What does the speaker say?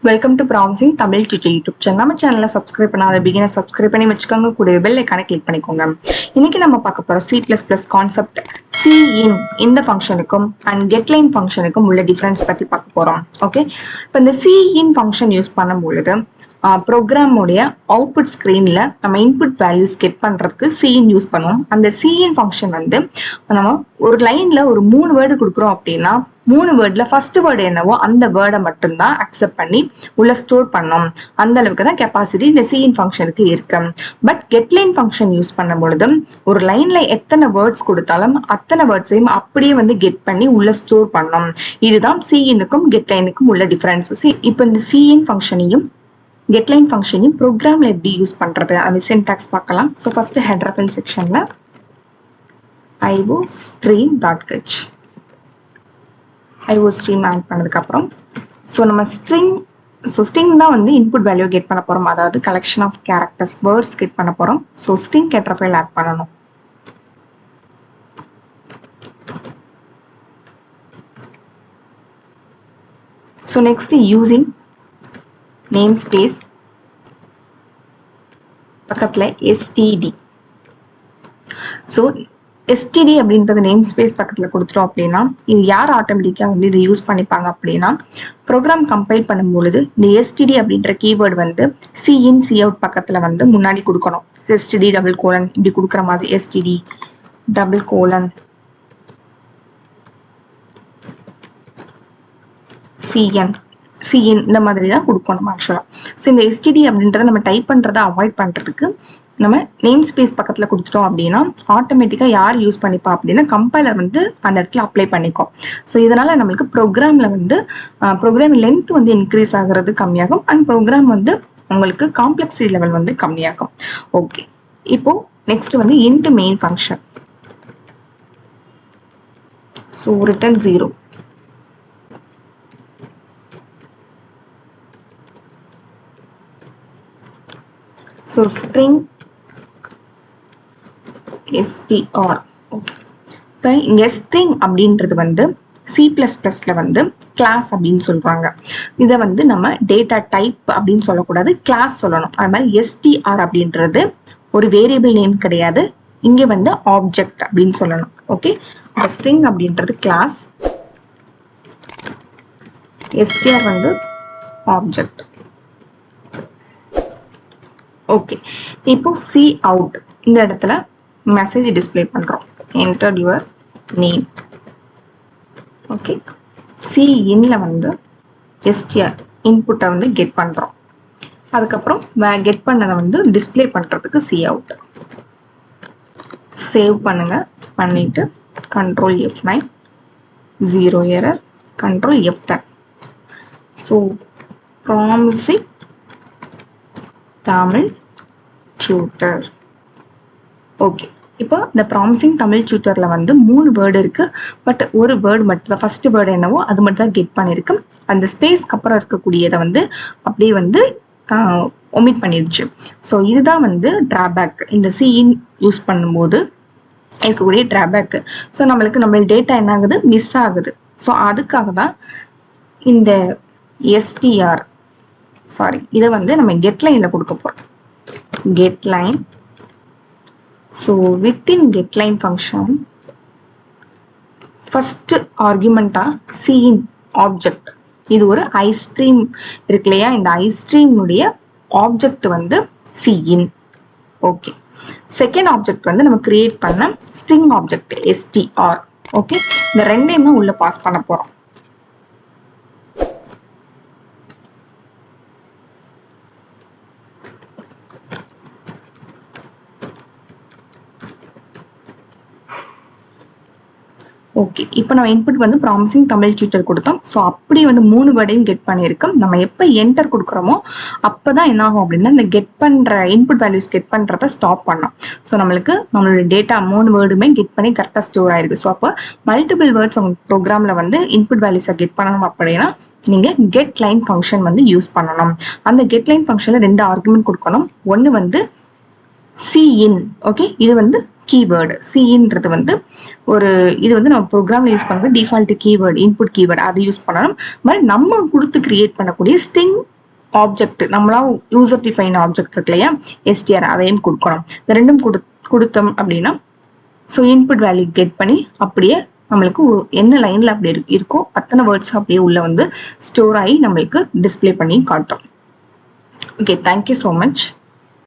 Welcome to promising Tamil tutor YouTube channel. நம்ம சேனலை subscribe பண்ணாத பிகினர் சப்ஸ்கிரைப் பண்ணி வச்சுக்கோங்க. கூட பெல் ஐக்கானை கிளிக் பண்ணிக்கோங்க. இன்னைக்கு நம்ம பார்க்க போறோம் C++ கான்செப்ட் cin இந்த ஃபங்க்ஷனுக்கும் அண்ட் getline ஃபங்க்ஷனுக்கும் உள்ள டிஃபரன்ஸ் பத்தி பார்க்க போறோம். ஓகே, இப்போ இந்த cin ஃபங்க்ஷன் யூஸ் பண்ணும் பொழுது ப்ரோக்ராமுடைய அவுட்புட் ஸ்க்ரீனில் நம்ம இன்புட் வேல்யூஸ் கெட் பண்ணுறதுக்கு cin யூஸ் பண்ணுவோம். அந்த cin ஃபங்க்ஷன் வந்து நம்ம ஒரு லைனில் ஒரு 3 வேர்டு கொடுக்குறோம் அப்படின்னா 3 வேர்டில் ஃபர்ஸ்ட் வேர்டு என்னவோ அந்த வேர்டை மட்டும்தான் அக்செப்ட் பண்ணி உள்ள ஸ்டோர் பண்ணோம். அந்த அளவுக்கு தான் கெப்பாசிட்டி இந்த cin ஃபங்க்ஷனுக்கு இருக்கு. பட் getline ஃபங்க்ஷன் யூஸ் பண்ணும் பொழுது ஒரு லைன்ல எத்தனை வேர்ட்ஸ் கொடுத்தாலும் அத்தனை வேர்ட்ஸையும் அப்படியே வந்து கெட் பண்ணி உள்ள ஸ்டோர் பண்ணோம். இதுதான் cinக்கும் getlineக்கும் உள்ள டிஃபரன்ஸ். இப்போ இந்த cin ஃபங்க்ஷனையும் getline ஃபங்க்ஷனையும் ப்ரோக்ராம்ல எப்படி யூஸ் பண்றது அந்த சின்டாக்ஸ் பார்க்கலாம். ஸோ ஃபர்ஸ்ட் ஹெடர் ஃபைல் செக்ஷன்ல iostream.h iostream ஆட் பண்ணதுக்கு அப்புறம் ஸோ நம்ம ஸ்ட்ரிங் தான் வந்து இன்புட் வேல்யூ கெட் பண்ண போறோம். அதாவது collection of characters words get பண்ண போறோம். So string header file add பண்ணணும். ஸோ நெக்ஸ்ட் யூசிங் நேம்ஸ்பேஸ் பக்கத்துல std. ஸோ std அப்படின்றது நேம் ஸ்பேஸ் பக்கத்துல கொடுத்துட்டோம் அப்படின்னா இது யார் ஆட்டோமேட்டிக்கா வந்து இதை யூஸ் பண்ணிப்பாங்க அப்படின்னா ப்ரோக்ராம் கம்பைல் பண்ணும் பொழுது இந்த std அப்படின்ற கீவேர்டு வந்து cin cout பக்கத்துல வந்து முன்னாடி கொடுக்கணும். std டபுள் கோலன் இப்படி கொடுக்குற மாதிரி std டபுள் கோலன் cin இந்த மாதிரி தான் கொடுக்கணும் ஆக்சுவலா. ஸோ இந்த std அப்படின்றத நம்ம டைப் பண்றதை அவாய்ட் பண்றதுக்கு நம்ம நேம் ஸ்பேஸ் பக்கத்துல கொடுத்துட்டோம் அப்படின்னா ஆட்டோமேட்டிக்கா யார் யூஸ் பண்ணிப்பா அப்படின்னா கம்பைலர் வந்து அந்த இடத்துல அப்ளை பண்ணிக்கும். ஸோ இதனால நம்மளுக்கு ப்ரோக்ராம்ல வந்து ப்ரோக்ராம் லென்த் வந்து இன்க்ரீஸ் ஆகுறது கம்மியாகும் அண்ட் ப்ரோக்ராம் வந்து உங்களுக்கு காம்ப்ளெக்சிட்டி லெவல் வந்து கம்மியாகும். ஓகே, இப்போ நெக்ஸ்ட் வந்து int main function. So return 0. So string str. Okay, இப்போ இங்கே ஸ்ட்ரிங் அப்படின்றது வந்து C++ல வந்து கிளாஸ் அப்படின்னு சொல்றாங்க. இதை வந்து நம்ம டேட்டா டைப் அப்படின்னு சொல்லக்கூடாது, கிளாஸ் சொல்லணும். அது மாதிரி str அப்படின்றது ஒரு வேரியபிள் நேம் கிடையாது, இங்கே வந்து ஆப்ஜெக்ட் அப்படின்னு சொல்லணும். ஓகே, இந்த ஸ்ட்ரிங் அப்படின்றது கிளாஸ், str வந்து ஆப்ஜெக்ட். ஓகே, இப்போ cout இந்த இடத்துல மெசேஜ் டிஸ்பிளே பண்றோம். enter your name. ஓகே, cinல வந்து str இன்புட்டை வந்து கெட் பண்றோம். அதுக்கப்புறம் கெட் பண்ணதை வந்து டிஸ்பிளே பண்றதுக்கு cout. சேவ் பண்ணுங்க. பண்ணிட்டு control F9, 0 error, control F10. So promising Tamil tutor. Okay, இப்போ இந்த ப்ராமிசிங் தமிழ் டியூட்டர்ல வந்து 3 வேர்டு இருக்கு. பட் ஒரு வேர்டு மட்டும் தான், ஃபர்ஸ்ட் வேர்டு என்னவோ அது மட்டும் தான் கெட் பண்ணிருக்கு. அந்த ஸ்பேஸ்க்கு அப்புறம் இருக்கக்கூடியதை வந்து அப்படியே வந்து ஒமிட் பண்ணிடுச்சு. ஸோ இதுதான் வந்து டிராபேக் இந்த cin யூஸ் பண்ணும்போது இருக்கக்கூடிய டிராபேக். ஸோ நம்ம டேட்டா என்ன ஆகுது, மிஸ் ஆகுது. ஸோ அதுக்காக தான் இந்த str இதை வந்து நம்ம getlineல கொடுக்க போறோம். getline. So within getline function first ஆர்குமெண்டா cin ஆப்ஜெக்ட், இது ஒரு iStream இருக்கு இல்லையா, இந்த iStream-உடைய ஆப்ஜெக்ட் வந்து cin. ஓகே, செகண்ட் ஆப்ஜெக்ட் வந்து நம்ம கிரியேட் பண்ண ஸ்ட்ரிங் ஆப்ஜெக்ட் str. ஓகே, இந்த ரெண்டையுமே உள்ள பாஸ் பண்ண போறோம். ஓகே, இப்போ நம்ம இன்புட் வந்து ப்ராமிசிங் தமிழ் டியூட்டர் கொடுத்தோம். ஸோ அப்படி வந்து 3 வேர்டையும் கெட் பண்ணியிருக்கோம். நம்ம எப்போ என்டர் கொடுக்குறோமோ அப்போதான் என்ன ஆகும் அப்படின்னா இந்த கெட் பண்ணுற இன்புட் வேல்யூஸ் கெட் பண்ணுறத ஸ்டாப் பண்ணோம். ஸோ நம்மளோட டேட்டா 3 வேர்டுமே கெட் பண்ணி கரெக்டாக ஸ்டோர் ஆயிருக்கு. ஸோ அப்போ மல்டிபிள் வேர்ட்ஸ் உங்க ப்ரோக்ராமில் வந்து இன்புட் வேல்யூஸை கெட் பண்ணணும் அப்படின்னா நீங்க getline ஃபங்க்ஷன் வந்து யூஸ் பண்ணணும். அந்த getline ஃபங்க்ஷன்ல 2 ஆர்குமெண்ட் கொடுக்கணும். ஒன்று வந்து cin. ஓகே, இது வந்து கீவேர்டு. cன்றது வந்து இது வந்து நம்ம ப்ரோக்ராம்ல யூஸ் பண்ணுற டிஃபால்ட் கீவேர்டு, இன்புட் கீவேர்டு, அதை யூஸ் பண்ணணும். மாதிரி நம்ம கொடுத்து கிரியேட் பண்ணக்கூடிய ஸ்ட்ரிங் ஆப்ஜெக்ட் நம்மளா யூசர் டிஃபைன் ஆப்ஜெக்ட் இருக்கு இல்லையா, எஸ்டிஆர், அதையும் கொடுக்கணும். இந்த ரெண்டும் கொடுத்தோம் அப்படின்னா ஸோ இன்புட் வேல்யூ கெட் பண்ணி அப்படியே நம்மளுக்கு என்ன லைன்ல அப்படி இருக்கோ அத்தனை வேர்ட்ஸ் அப்படியே உள்ள வந்து ஸ்டோர் ஆகி நம்மளுக்கு டிஸ்பிளே பண்ணி காட்டும். Okay, thank you so much.